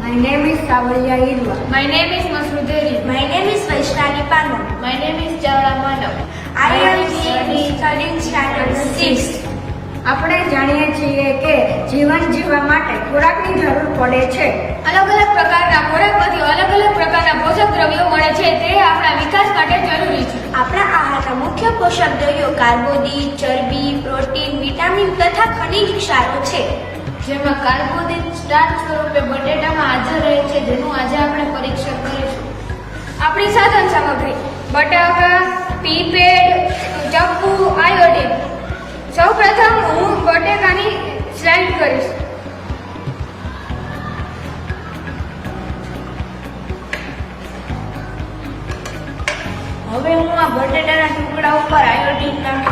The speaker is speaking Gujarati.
My name is Savalya Irwa. My name is Masuderi. My name is Vaishnali Panam. My name is Chawla Manav. I am studying standard 6th. આપણે જાણીએ છીએ કે જીવન જીવવા માટે ખોરાકની જરૂર પડે છે. અલગ અલગ પ્રકારના ખોરાકમાંથી અલગ અલગ પ્રકારના પોષક દ્રવ્યો મળે છે તે આપણા વિકાસ માટે જરૂરી છે. આપણા આહારના મુખ્ય પોષક દ્રવ્યો કાર્બોદિત, ચરબી, પ્રોટીન, વિટામિન તથા ખનિજ ક્ષારો છે. જેમાં કાર્બોદિત સ્ટાર્ચ સ્વરૂપે બટેટામાં હાજર રહે છે, જેનું આજે આપણે પરીક્ષણ કરીશું. આપણી સાધન સામગ્રી: બટાકા, પીપેડ, ચપ્પુ, આયોડિન. સૌપ્રથમ હું બટેકાની સ્લાઇડ કરીશ. હવે હું આ બટેટાના ટુકડા ઉપર આયોડિન નાખીશ.